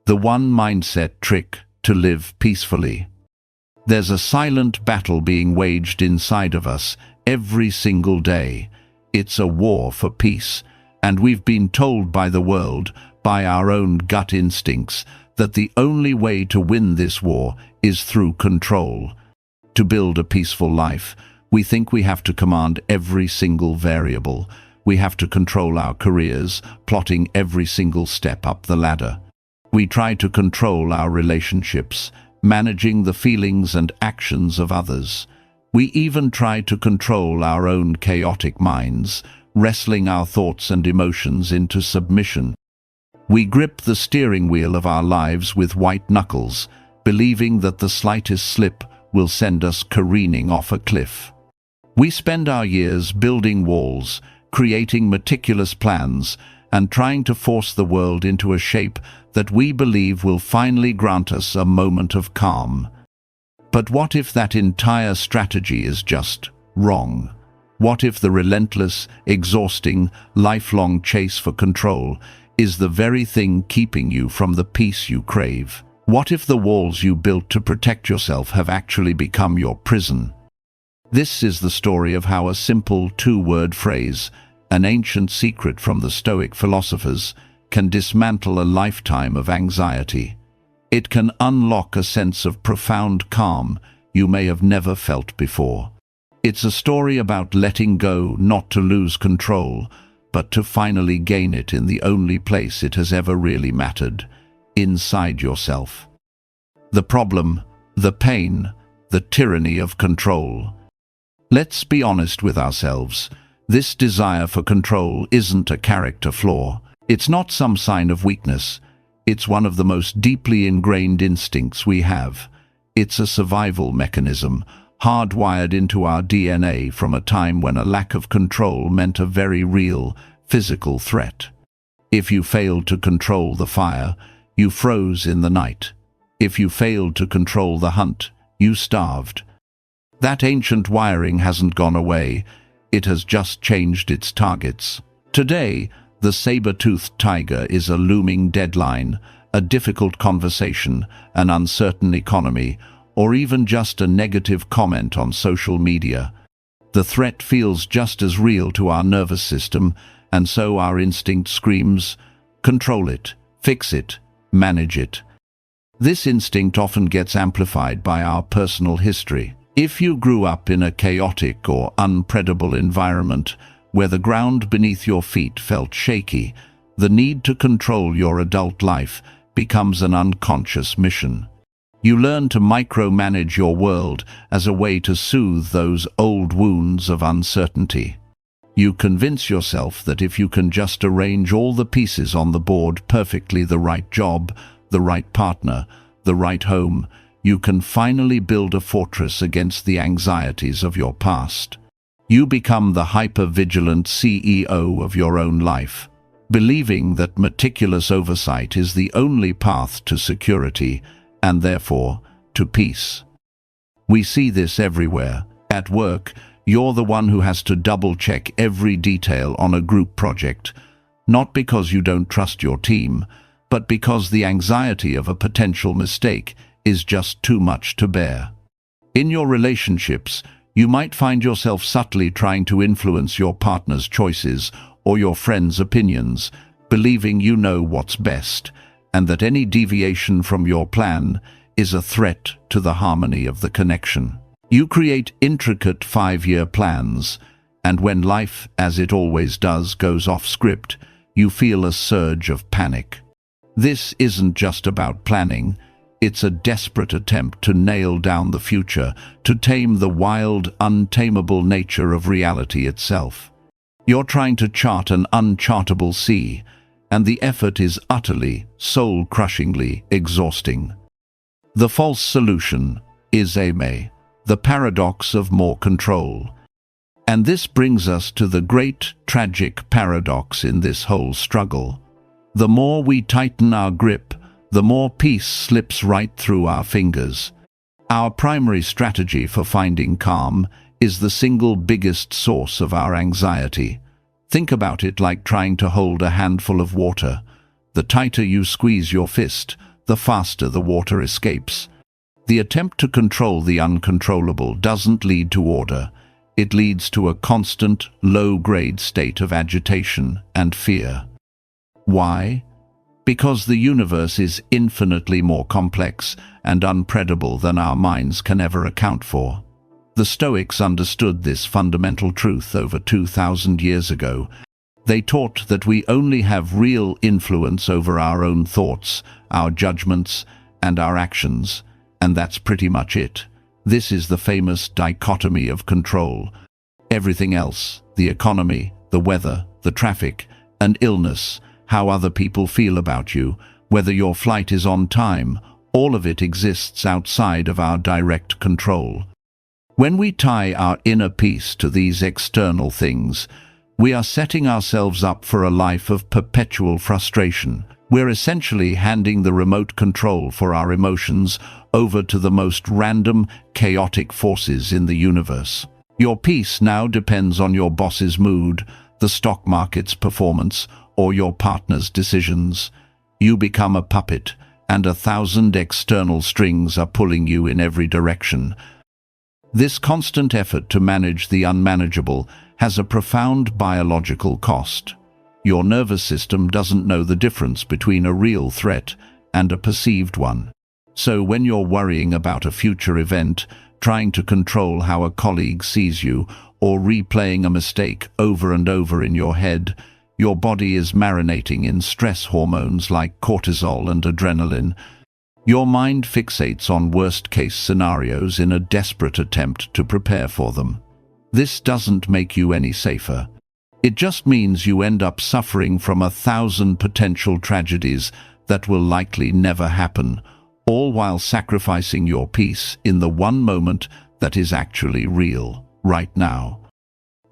The one mindset trick to live peacefully. There's a silent battle being waged inside of us every single day. It's a war for peace, and we've been told by the world, by our own gut instincts, that the only way to win this war is through control. To build a peaceful life, we think we have to command every single variable. We have to control our careers, plotting every single step up the ladder. We try to control our relationships, managing the feelings and actions of others. We even try to control our own chaotic minds, wrestling our thoughts and emotions into submission. We grip the steering wheel of our lives with white knuckles, believing that the slightest slip will send us careening off a cliff. We spend our years building walls, creating meticulous plans, and trying to force the world into a shape that we believe will finally grant us a moment of calm. But what if that entire strategy is just wrong? What if the relentless, exhausting, lifelong chase for control is the very thing keeping you from the peace you crave? What if the walls you built to protect yourself have actually become your prison? This is the story of how a simple two-word phrase, an ancient secret from the Stoic philosophers, can dismantle a lifetime of anxiety. It can unlock a sense of profound calm you may have never felt before. It's a story about letting go, not to lose control, but to finally gain it in the only place it has ever really mattered, inside yourself. The problem, the pain, the tyranny of control. Let's be honest with ourselves. This desire for control isn't a character flaw. It's not some sign of weakness. It's one of the most deeply ingrained instincts we have. It's a survival mechanism, hardwired into our DNA from a time when a lack of control meant a very real, physical threat. If you failed to control the fire, you froze in the night. If you failed to control the hunt, you starved. That ancient wiring hasn't gone away. It has just changed its targets. Today, the saber-toothed tiger is a looming deadline, a difficult conversation, an uncertain economy, or even just a negative comment on social media. The threat feels just as real to our nervous system, and so our instinct screams, control it, fix it, manage it. This instinct often gets amplified by our personal history. If you grew up in a chaotic or unpredictable environment where the ground beneath your feet felt shaky, the need to control your adult life becomes an unconscious mission. You learn to micromanage your world as a way to soothe those old wounds of uncertainty. You convince yourself that if you can just arrange all the pieces on the board perfectly, the right job, the right partner, the right home, you can finally build a fortress against the anxieties of your past. You become the hyper-vigilant CEO of your own life, believing that meticulous oversight is the only path to security and therefore to peace. We see this everywhere. At work, you're the one who has to double-check every detail on a group project, not because you don't trust your team, but because the anxiety of a potential mistake is just too much to bear. In your relationships, you might find yourself subtly trying to influence your partner's choices or your friend's opinions, believing you know what's best, and that any deviation from your plan is a threat to the harmony of the connection. You create intricate 5-year plans, and when life, as it always does, goes off script, you feel a surge of panic. This isn't just about planning. It's a desperate attempt to nail down the future, to tame the wild, untamable nature of reality itself. You're trying to chart an unchartable sea, and the effort is utterly, soul-crushingly exhausting. The false solution is the paradox of more control. And this brings us to the great, tragic paradox in this whole struggle. The more we tighten our grip, the more peace slips right through our fingers. Our primary strategy for finding calm is the single biggest source of our anxiety. Think about it like trying to hold a handful of water. The tighter you squeeze your fist, the faster the water escapes. The attempt to control the uncontrollable doesn't lead to order. It leads to a constant, low-grade state of agitation and fear. Why? Because the universe is infinitely more complex and unpredictable than our minds can ever account for. The Stoics understood this fundamental truth over 2,000 years ago. They taught that we only have real influence over our own thoughts, our judgments, and our actions, and that's pretty much it. This is the famous dichotomy of control. Everything else, the economy, the weather, the traffic, and illness, how other people feel about you, whether your flight is on time, all of it exists outside of our direct control. When we tie our inner peace to these external things, we are setting ourselves up for a life of perpetual frustration. We're essentially handing the remote control for our emotions over to the most random, chaotic forces in the universe. Your peace now depends on your boss's mood, the stock market's performance, or your partner's decisions. You become a puppet, and 1,000 external strings are pulling you in every direction. This constant effort to manage the unmanageable has a profound biological cost. Your nervous system doesn't know the difference between a real threat and a perceived one. So when you're worrying about a future event, trying to control how a colleague sees you, or replaying a mistake over and over in your head, your body is marinating in stress hormones like cortisol and adrenaline. Your mind fixates on worst-case scenarios in a desperate attempt to prepare for them. This doesn't make you any safer. It just means you end up suffering from 1,000 potential tragedies that will likely never happen, all while sacrificing your peace in the one moment that is actually real, right now.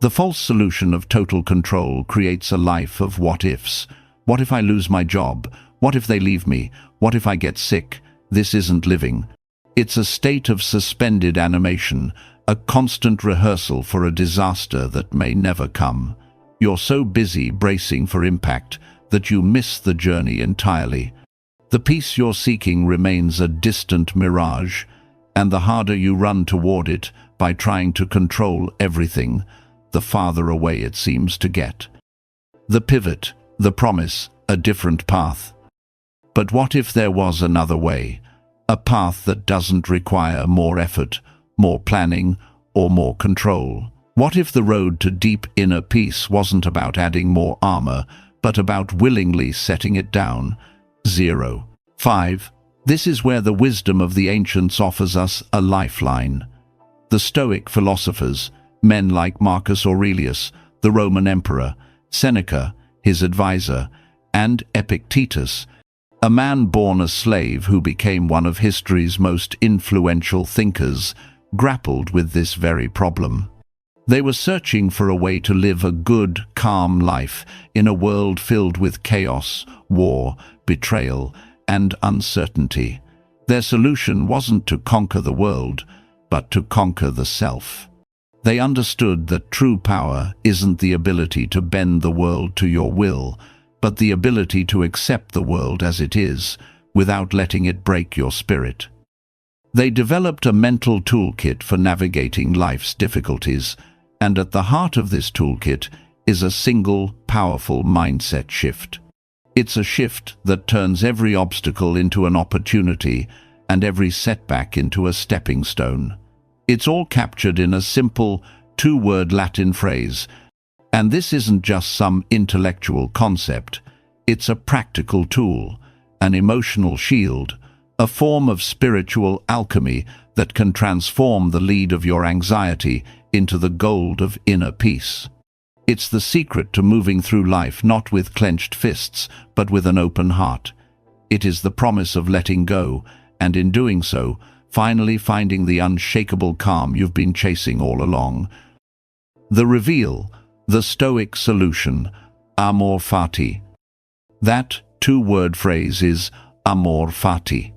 The false solution of total control creates a life of what-ifs. What if I lose my job? What if they leave me? What if I get sick? This isn't living. It's a state of suspended animation, a constant rehearsal for a disaster that may never come. You're so busy bracing for impact that you miss the journey entirely. The peace you're seeking remains a distant mirage, and the harder you run toward it by trying to control everything, the farther away it seems to get. The pivot, the promise, a different path. But what if there was another way? A path that doesn't require more effort, more planning, or more control? What if the road to deep inner peace wasn't about adding more armor, but about willingly setting it down? 5. This is where the wisdom of the ancients offers us a lifeline. The Stoic philosophers, men like Marcus Aurelius, the Roman emperor, Seneca, his advisor, and Epictetus, a man born a slave who became one of history's most influential thinkers, grappled with this very problem. They were searching for a way to live a good, calm life in a world filled with chaos, war, betrayal, and uncertainty. Their solution wasn't to conquer the world, but to conquer the self. They understood that true power isn't the ability to bend the world to your will, but the ability to accept the world as it is, without letting it break your spirit. They developed a mental toolkit for navigating life's difficulties, and at the heart of this toolkit is a single, powerful mindset shift. It's a shift that turns every obstacle into an opportunity and every setback into a stepping stone. It's all captured in a simple, two-word Latin phrase. And this isn't just some intellectual concept. It's a practical tool, an emotional shield, a form of spiritual alchemy that can transform the lead of your anxiety into the gold of inner peace. It's the secret to moving through life not with clenched fists, but with an open heart. It is the promise of letting go, and in doing so, finally finding the unshakable calm you've been chasing all along. The reveal, the Stoic solution, amor fati. That two-word phrase is amor fati.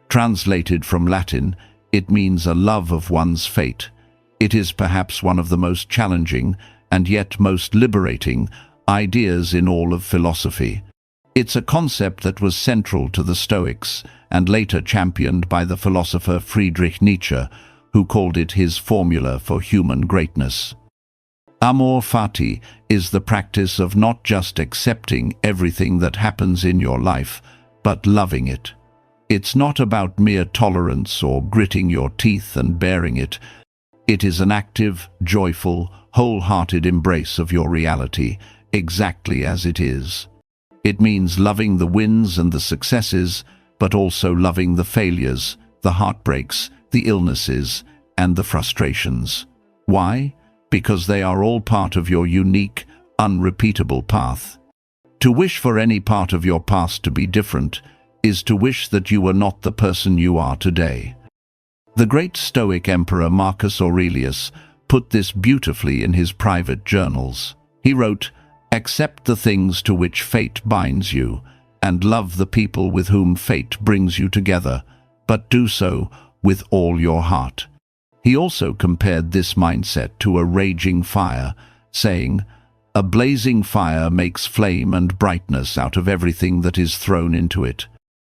Translated from Latin, it means a love of one's fate. It is perhaps one of the most challenging and yet most liberating ideas in all of philosophy. It's a concept that was central to the Stoics and later championed by the philosopher Friedrich Nietzsche, who called it his formula for human greatness. Amor fati is the practice of not just accepting everything that happens in your life, but loving it. It's not about mere tolerance or gritting your teeth and bearing it. It is an active, joyful, wholehearted embrace of your reality, exactly as it is. It means loving the wins and the successes, but also loving the failures, the heartbreaks, the illnesses, and the frustrations. Why? Because they are all part of your unique, unrepeatable path. To wish for any part of your past to be different is to wish that you were not the person you are today. The great Stoic emperor Marcus Aurelius put this beautifully in his private journals. He wrote, "Accept the things to which fate binds you, and love the people with whom fate brings you together, but do so with all your heart." He also compared this mindset to a raging fire, saying, "A blazing fire makes flame and brightness out of everything that is thrown into it."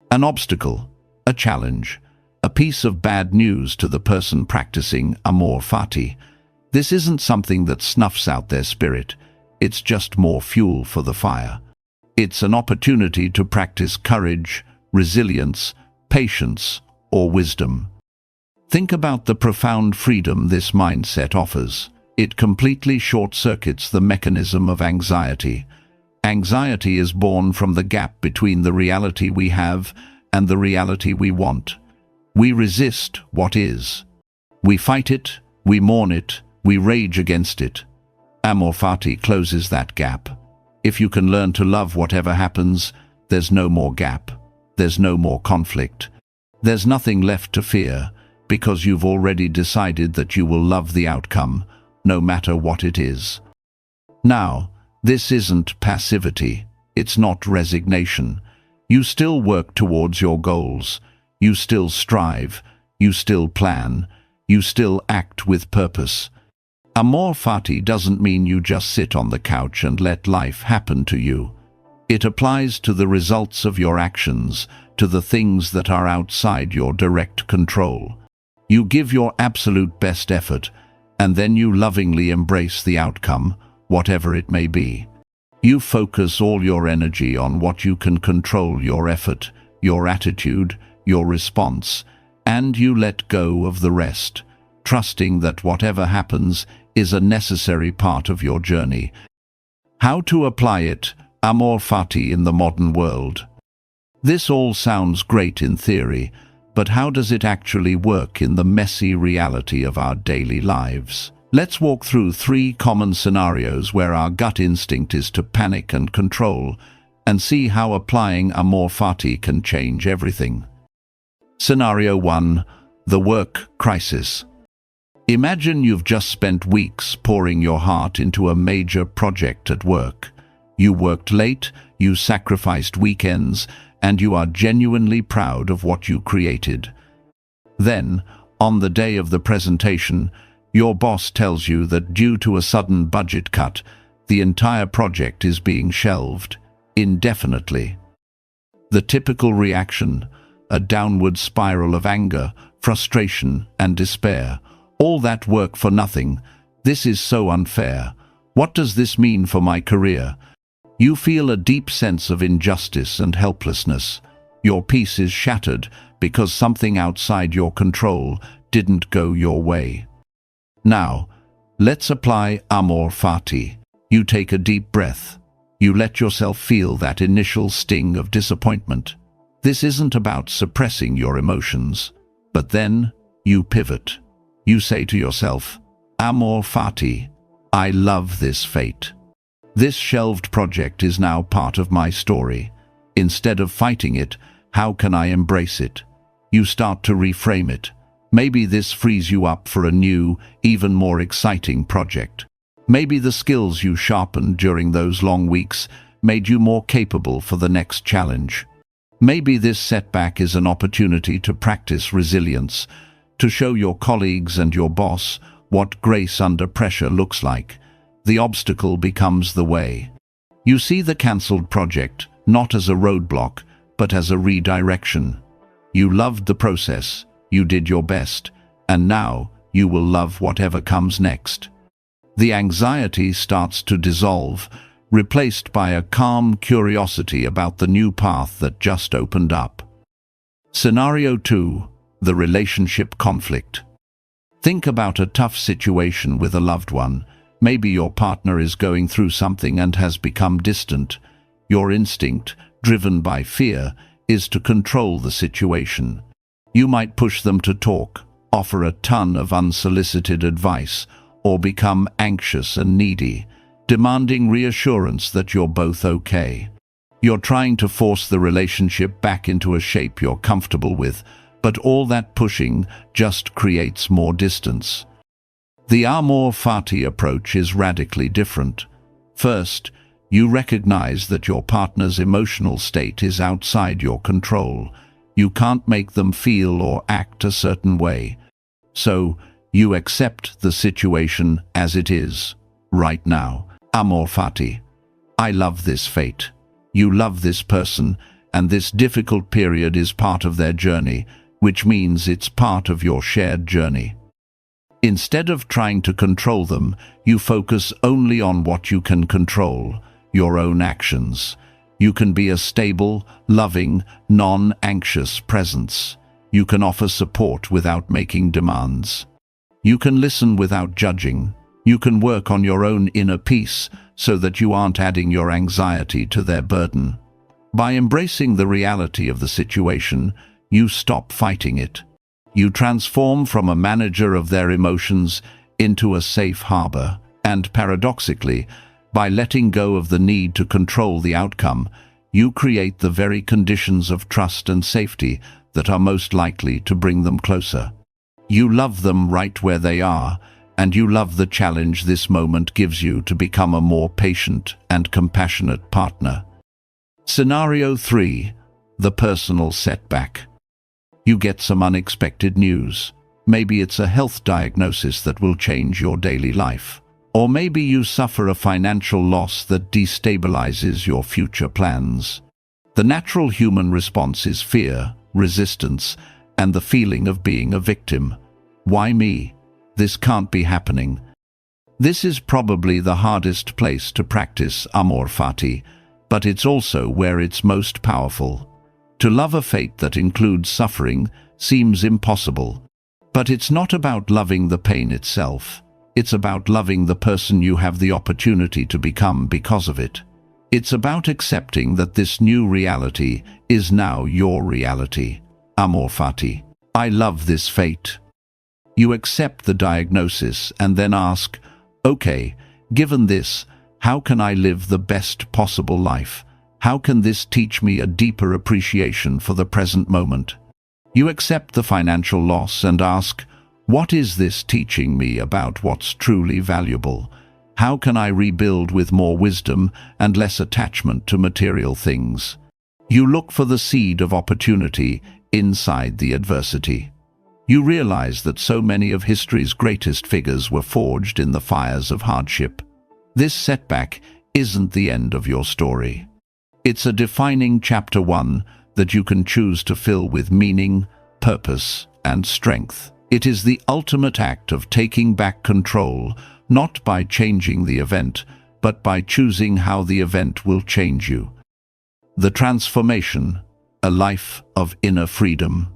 An obstacle, a challenge, a piece of bad news to the person practicing amor fati. This isn't something that snuffs out their spirit. It's just more fuel for the fire. It's an opportunity to practice courage, resilience, patience, or wisdom. Think about the profound freedom this mindset offers. It completely short-circuits the mechanism of anxiety. Anxiety is born from the gap between the reality we have and the reality we want. We resist what is. We fight it, we mourn it, we rage against it. Amor fati closes that gap. If you can learn to love whatever happens, there's no more gap. There's no more conflict. There's nothing left to fear, because you've already decided that you will love the outcome, no matter what it is. Now, this isn't passivity. It's not resignation. You still work towards your goals. You still strive. You still plan. You still act with purpose. Amor fati doesn't mean you just sit on the couch and let life happen to you. It applies to the results of your actions, to the things that are outside your direct control. You give your absolute best effort, and then you lovingly embrace the outcome, whatever it may be. You focus all your energy on what you can control: your effort, your attitude, your response, and you let go of the rest, trusting that whatever happens is a necessary part of your journey. How to apply it, amor fati, in the modern world? This all sounds great in theory, but how does it actually work in the messy reality of our daily lives? Let's walk through 3 common scenarios where our gut instinct is to panic and control, and see how applying amor fati can change everything. Scenario 1. The work crisis. Imagine you've just spent weeks pouring your heart into a major project at work. You worked late, you sacrificed weekends, and you are genuinely proud of what you created. Then, on the day of the presentation, your boss tells you that due to a sudden budget cut, the entire project is being shelved indefinitely. The typical reaction: a downward spiral of anger, frustration, and despair. All that work for nothing. This is so unfair. What does this mean for my career? You feel a deep sense of injustice and helplessness. Your peace is shattered because something outside your control didn't go your way. Now, let's apply amor fati. You take a deep breath. You let yourself feel that initial sting of disappointment. This isn't about suppressing your emotions, but then you pivot. You say to yourself, amor fati, I love this fate. This shelved project is now part of my story. Instead of fighting it, how can I embrace it? You start to reframe it. Maybe this frees you up for a new, even more exciting project. Maybe the skills you sharpened during those long weeks made you more capable for the next challenge. Maybe this setback is an opportunity to practice resilience, to show your colleagues and your boss what grace under pressure looks like. The obstacle becomes the way. You see the cancelled project, not as a roadblock, but as a redirection. You loved the process, you did your best, and now you will love whatever comes next. The anxiety starts to dissolve, replaced by a calm curiosity about the new path that just opened up. Scenario 2. The relationship conflict. Think about a tough situation with a loved one. Maybe your partner is going through something and has become distant. Your instinct, driven by fear, is to control the situation. You might push them to talk, offer a ton of unsolicited advice, or become anxious and needy, demanding reassurance that you're both okay. You're trying to force the relationship back into a shape you're comfortable with, but all that pushing just creates more distance. The amor fati approach is radically different. First, you recognize that your partner's emotional state is outside your control. You can't make them feel or act a certain way. So, you accept the situation as it is, right now. Amor fati. I love this fate. You love this person, and this difficult period is part of their journey, which means it's part of your shared journey. Instead of trying to control them, you focus only on what you can control, your own actions. You can be a stable, loving, non-anxious presence. You can offer support without making demands. You can listen without judging. You can work on your own inner peace so that you aren't adding your anxiety to their burden. By embracing the reality of the situation, you stop fighting it. You transform from a manager of their emotions into a safe harbor, and paradoxically, by letting go of the need to control the outcome, you create the very conditions of trust and safety that are most likely to bring them closer. You love them right where they are, and you love the challenge this moment gives you to become a more patient and compassionate partner. Scenario 3. The personal setback. You get some unexpected news. Maybe it's a health diagnosis that will change your daily life. Or maybe you suffer a financial loss that destabilizes your future plans. The natural human response is fear, resistance, and the feeling of being a victim. Why me? This can't be happening. This is probably the hardest place to practice amor fati, but it's also where it's most powerful. To love a fate that includes suffering seems impossible. But it's not about loving the pain itself. It's about loving the person you have the opportunity to become because of it. It's about accepting that this new reality is now your reality. Amor fati. I love this fate. You accept the diagnosis and then ask, okay, given this, how can I live the best possible life? How can this teach me a deeper appreciation for the present moment? You accept the financial loss and ask, what is this teaching me about what's truly valuable? How can I rebuild with more wisdom and less attachment to material things? You look for the seed of opportunity inside the adversity. You realize that so many of history's greatest figures were forged in the fires of hardship. This setback isn't the end of your story. It's a defining chapter 1 that you can choose to fill with meaning, purpose, and strength. It is the ultimate act of taking back control, not by changing the event, but by choosing how the event will change you. The transformation, a life of inner freedom.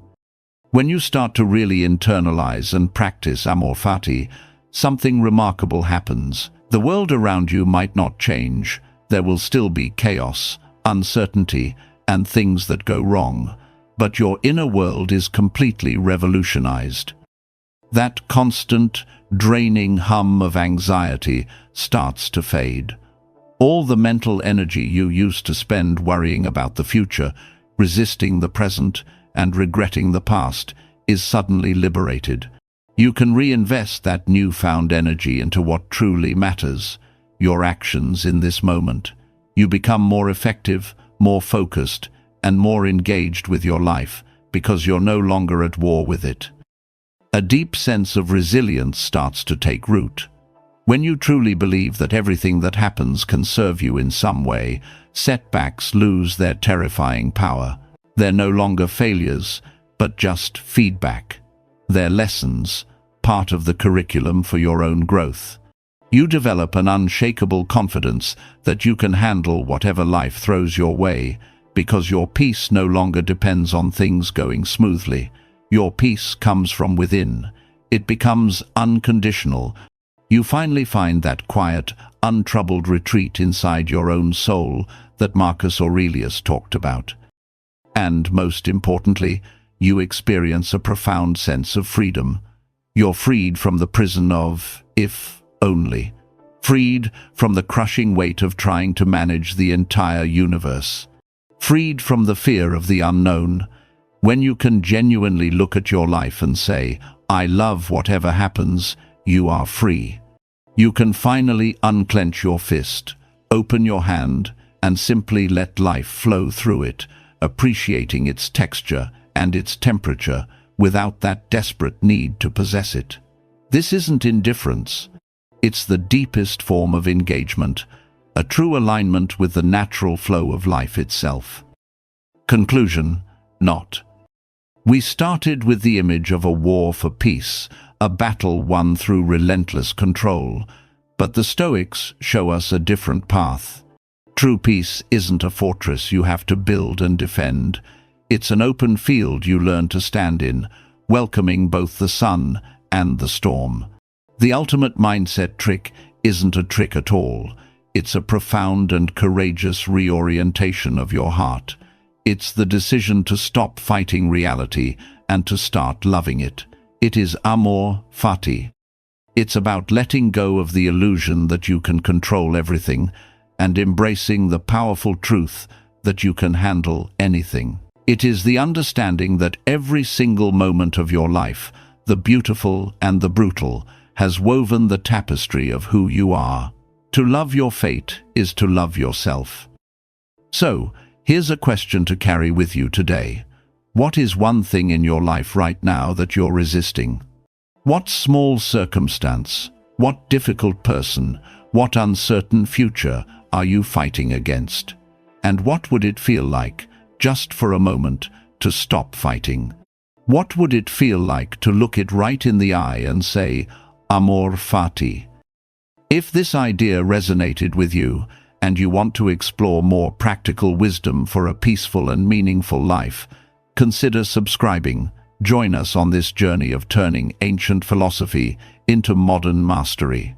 When you start to really internalize and practice amor fati, something remarkable happens. The world around you might not change. There will still be chaos, uncertainty, and things that go wrong, but your inner world is completely revolutionized. That constant, draining hum of anxiety starts to fade. All the mental energy you used to spend worrying about the future, resisting the present, and regretting the past is suddenly liberated. You can reinvest that newfound energy into what truly matters, your actions in this moment. You become more effective, more focused, and more engaged with your life because you're no longer at war with it. A deep sense of resilience starts to take root. When you truly believe that everything that happens can serve you in some way, Setbacks lose their terrifying power. They're no longer failures, but just feedback. They're lessons, part of the curriculum for your own growth. You develop an unshakable confidence that you can handle whatever life throws your way, because your peace no longer depends on things going smoothly. Your peace comes from within. It becomes unconditional. You finally find that quiet, untroubled retreat inside your own soul that Marcus Aurelius talked about. And, most importantly, you experience a profound sense of freedom. You're freed from the prison of if only. Freed from the crushing weight of trying to manage the entire universe. Freed from the fear of the unknown. When you can genuinely look at your life and say, "I love whatever happens," you are free. You can finally unclench your fist, open your hand, and simply let life flow through it, appreciating its texture and its temperature without that desperate need to possess it. This isn't indifference. It's the deepest form of engagement, a true alignment with the natural flow of life itself. Conclusion: not. We started with the image of a war for peace, a battle won through relentless control, but the Stoics show us a different path. True peace isn't a fortress you have to build and defend. It's an open field you learn to stand in, welcoming both the sun and the storm. The ultimate mindset trick isn't a trick at all. It's a profound and courageous reorientation of your heart. It's the decision to stop fighting reality and to start loving it. It is amor fati. It's about letting go of the illusion that you can control everything and embracing the powerful truth that you can handle anything. It is the understanding that every single moment of your life, the beautiful and the brutal, has woven the tapestry of who you are. To love your fate is to love yourself. So, here's a question to carry with you today. What is one thing in your life right now that you're resisting? What small circumstance, what difficult person, what uncertain future are you fighting against? And what would it feel like, just for a moment, to stop fighting? What would it feel like to look it right in the eye and say, amor fati? If this idea resonated with you, and you want to explore more practical wisdom for a peaceful and meaningful life, consider subscribing. Join us on this journey of turning ancient philosophy into modern mastery.